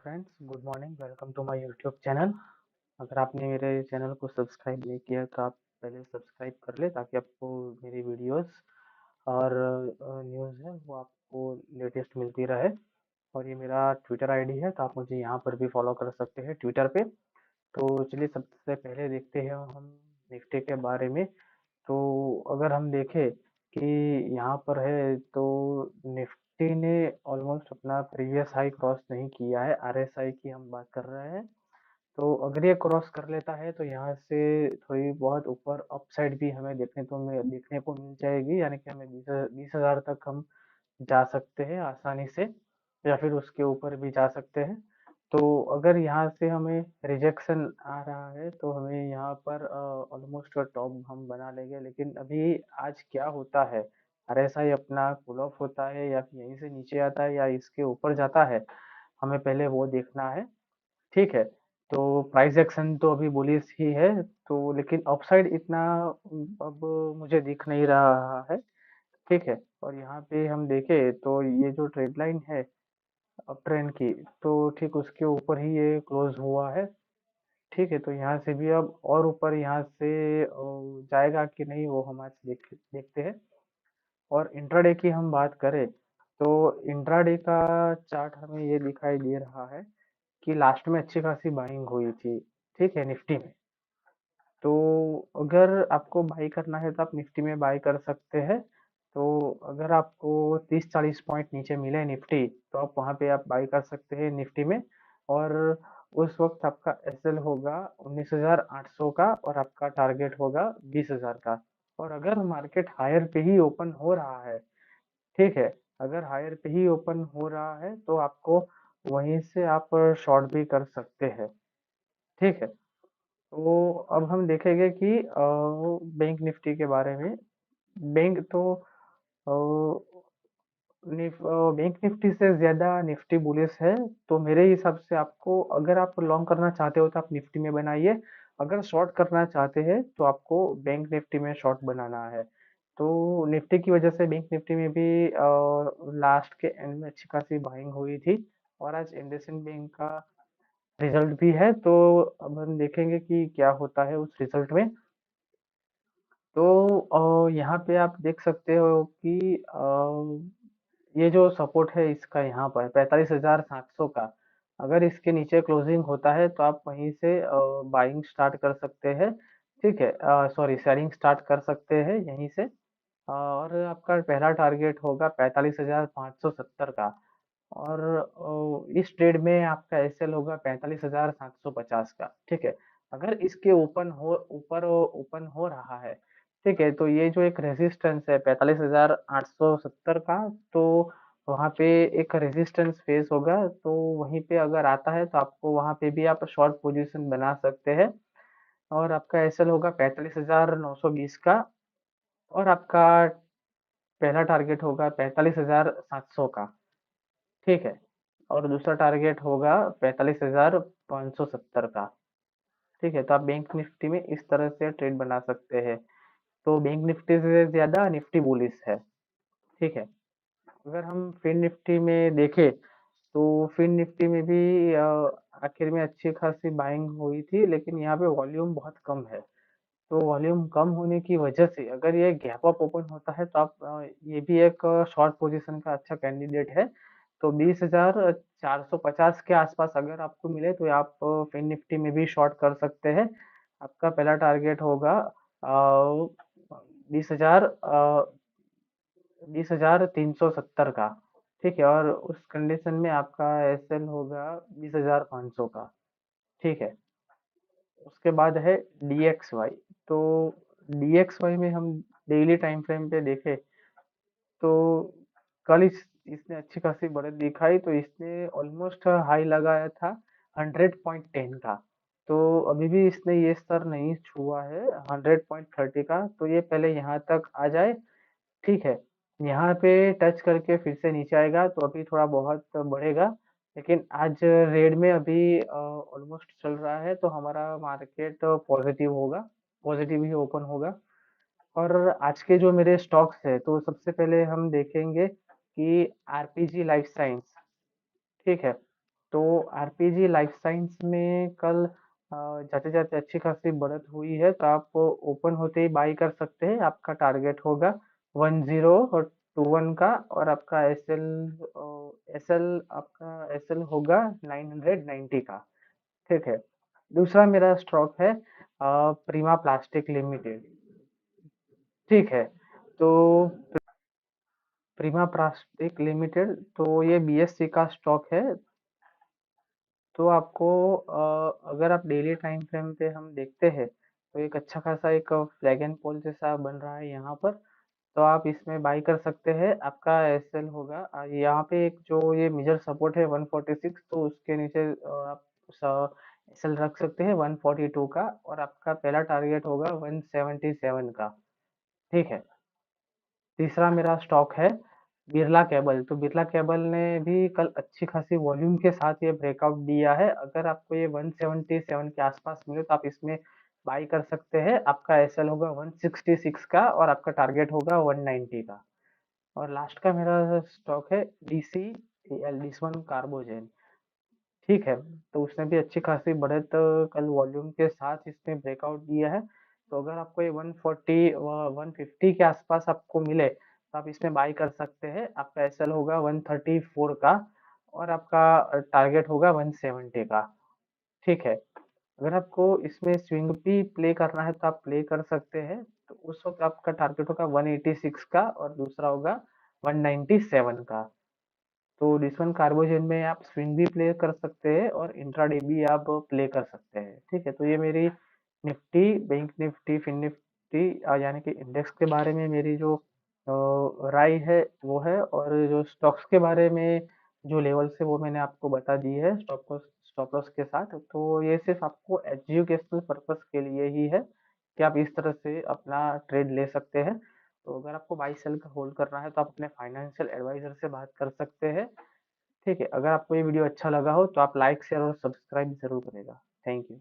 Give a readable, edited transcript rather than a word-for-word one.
Friends, good morning. Welcome to my YouTube channel. अगर आपने मेरे चैनल को सब्सक्राइब नहीं किया तो आप पहले सब्सक्राइब कर ले ताकि आपको मेरी वीडियोस और न्यूज़ है वो आपको लेटेस्ट मिलती रहे। और ये मेरा ट्विटर आईडी है तो आप मुझे यहाँ पर भी फॉलो कर सकते हैं ट्विटर पे। तो चलिए सबसे पहले देखते हैं हम निफ्टी के बारे में। तो अगर हम देखें कि यहाँ पर है तो निफ्टी ने ऑलमोस्ट अपना प्रीवियस हाई क्रॉस नहीं किया है। आरएसआई की हम बात कर रहे हैं, तो अगर ये क्रॉस कर लेता है तो यहाँ से थोड़ी बहुत ऊपर अपसाइड भी हमें देखने को मिल जाएगी, यानी कि हमें 20,000 तक हम जा सकते हैं आसानी से, या फिर उसके ऊपर भी जा सकते हैं। तो अगर यहाँ से हमें रिजेक्शन आ रहा है तो हमें यहाँ पर ऑलमोस्ट टॉप हम बना लेंगे। लेकिन अभी आज क्या होता है, आरएसआई अपना कूल ऑफ होता है या फिर यहीं से नीचे आता है या इसके ऊपर जाता है, हमें पहले वो देखना है। ठीक है, तो प्राइस एक्शन तो अभी बुलिश ही है, तो लेकिन अपसाइड इतना अब मुझे दिख नहीं रहा है। ठीक है, और यहाँ पे हम देखें तो ये जो ट्रेड लाइन है अप ट्रेंड की, तो ठीक उसके ऊपर ही ये क्लोज हुआ है। ठीक है, तो यहाँ से भी अब और ऊपर यहाँ से जाएगा कि नहीं वो हम आज देखते हैं। और इंट्राडे की हम बात करें तो इंट्राडे का चार्ट हमें ये दिखाई दे रहा है कि लास्ट में अच्छी खासी बाइंग हुई थी। ठीक है, निफ्टी में। तो अगर आपको बाई करना है तो आप निफ्टी में बाई कर सकते हैं। तो अगर आपको 30-40 पॉइंट नीचे मिले निफ्टी तो आप वहां पे आप बाई कर सकते हैं निफ्टी में। और उस वक्त आपका एसएल होगा 19,800 का और आपका टारगेट होगा 20,000 का। और अगर मार्केट हायर पे ही ओपन हो रहा है, ठीक है, अगर हायर पे ही ओपन हो रहा है तो आपको वहीं से आप शॉर्ट भी कर सकते हैं। ठीक है, तो अब हम देखेंगे कि बैंक निफ्टी के बारे में। बैंक तो बैंक निफ्टी से ज्यादा निफ्टी बुलिश है। तो मेरे हिसाब से आपको, अगर आप लॉन्ग करना चाहते हो तो आप निफ्टी में बनाइए। अगर शॉर्ट करना चाहते हैं तो आपको बैंक निफ्टी में शॉर्ट बनाना है। तो निफ्टी की वजह से बैंक निफ्टी में भी लास्ट के एंड में अच्छी खासी बाइंग हुई थी। और आज इंडसइंड बैंक का रिजल्ट भी है, तो अब हम देखेंगे कि क्या होता है उस रिजल्ट में। तो यहाँ पे आप देख सकते हो कि ये जो सपोर्ट है इसका यहाँ पर 45,700 का, अगर इसके नीचे क्लोजिंग होता है तो आप वहीं से बाइंग स्टार्ट कर सकते हैं। ठीक है, सॉरी, सेलिंग स्टार्ट कर सकते हैं यहीं से। और आपका पहला टारगेट होगा 45,570 का। और इस ट्रेड में आपका एसएल होगा 45,750 का। ठीक है, अगर इसके ऊपर ओपन हो रहा है, ठीक है, तो ये जो एक रेजिस्टेंस है 45,870 का, तो वहाँ पे एक रेजिस्टेंस फेस होगा। तो वहीं पे अगर आता है तो आपको वहाँ पे भी आप शॉर्ट पोजीशन बना सकते हैं। और आपका एसएल होगा 45,920 का। और आपका पहला टारगेट होगा 45,700 का। ठीक है, और दूसरा टारगेट होगा 45,570 का। ठीक है, तो आप बैंक निफ्टी में इस तरह से ट्रेड बना सकते हैं। तो बैंक निफ्टी से ज्यादा निफ्टी बुलिश है। ठीक है, अगर हम फिन निफ्टी में देखें तो फिन निफ्टी में भी आखिर में अच्छी खासी बाइंग हुई थी, लेकिन यहाँ पे वॉल्यूम बहुत कम है। तो वॉल्यूम कम होने की वजह से अगर ये गैप अप ओपन होता है तो आप ये भी एक शॉर्ट पोजीशन का अच्छा कैंडिडेट है। तो 20,450 के आसपास अगर आपको मिले तो आप फिन निफ्टी में भी शॉर्ट कर सकते हैं। आपका पहला टारगेट होगा 20,370 का। ठीक है, और उस कंडीशन में आपका एसएल होगा 20,500 का। ठीक है, उसके बाद है DXY। तो DXY में हम डेली टाइम फ्रेम पे देखें तो कल इसने अच्छी खासी बढ़त दिखाई, तो इसने ऑलमोस्ट हाई लगाया था 100.10 का। तो अभी भी इसने ये स्तर नहीं छुआ है 100.30 का, तो ये पहले यहाँ तक आ जाए। ठीक है, यहाँ पे टच करके फिर से नीचे आएगा तो अभी थोड़ा बहुत बढ़ेगा। लेकिन आज रेड में अभी ऑलमोस्ट चल रहा है तो हमारा मार्केट पॉजिटिव होगा, पॉजिटिव ही ओपन होगा। और आज के जो मेरे स्टॉक्स है तो सबसे पहले हम देखेंगे कि आरपीजी लाइफ साइंस। ठीक है, तो आरपीजी लाइफ साइंस में कल जाते जाते अच्छी खासी बढ़त हुई है, तो आप ओपन होते ही बाई कर सकते हैं। आपका टारगेट होगा 10 और 21 का, और आपका एसएल आपका एसएल होगा 990 का। ठीक है। दूसरा मेरा स्टॉक है प्रीमा प्लास्टिक लिमिटेड। ठीक है। तो प्रीमा प्लास्टिक लिमिटेड, तो ये बीएससी का स्टॉक है। तो आपको अगर आप डेली टाइम फ्रेम पे हम देखते हैं, तो एक अच्छा खासा एक फ्लैग एंड पोल जैसा बन रहा है यहाँ पर। तो आप इसमें बाई कर सकते हैं। आपका एसएल होगा यहाँ पे एक जो ये मेजर सपोर्ट है 146, तो उसके नीचे आप एसएल रख सकते हैं 142 का, और आपका पहला टारगेट होगा 177 का। ठीक है। तीसरा मेरा स्टॉक है बिरला केबल। तो बिरला केबल ने भी कल अच्छी खासी वॉल्यूम के साथ ये ब्रेकआउट दिया है। अगर आपको ये 177 के आसपास मिले तो आप इसमें बाई कर सकते हैं। आपका एसएल होगा 166 का, और आपका टारगेट होगा 190 का। और लास्ट का मेरा स्टॉक है डीसी डिसवन कार्बोजेन। ठीक है। तो उसने भी अच्छी खासी बढ़त कल वॉल्यूम के साथ इसने ब्रेकआउट दिया है। तो अगर आपको ये 140 150 के आसपास आपको मिले, तो आप इसमें बाई कर सकते हैं। आपका एसएल होगा 134 का, और आपका टारगेट होगा 170 का। ठीक है। अगर आपको इसमें स्विंग भी प्ले करना है तो आप प्ले कर सकते हैं। तो उस वक्त आपका टारगेट होगा 186 का, और दूसरा होगा 197 का। तो डिसवन कार्बोजेन में आप स्विंग भी प्ले कर सकते हैं और इंट्राडे भी आप प्ले कर सकते हैं। ठीक है। तो ये मेरी Nifty, bank Nifty, fin Nifty यानी कि इंडेक्स के बारे में मेरी जो राय है वो है, और जो स्टॉक्स के बारे में जो लेवल से वो मैंने आपको बता दी है स्टॉप लॉस के साथ। तो ये सिर्फ आपको एजुकेशनल पर्पस के लिए ही है कि आप इस तरह से अपना ट्रेड ले सकते हैं। तो अगर आपको बाई सेल का होल्ड करना है तो आप अपने फाइनेंशियल एडवाइजर से बात कर सकते हैं। ठीक है। अगर आपको ये वीडियो अच्छा लगा हो तो आप लाइक शेयर और सब्सक्राइब जरूर करेगा। Thank you.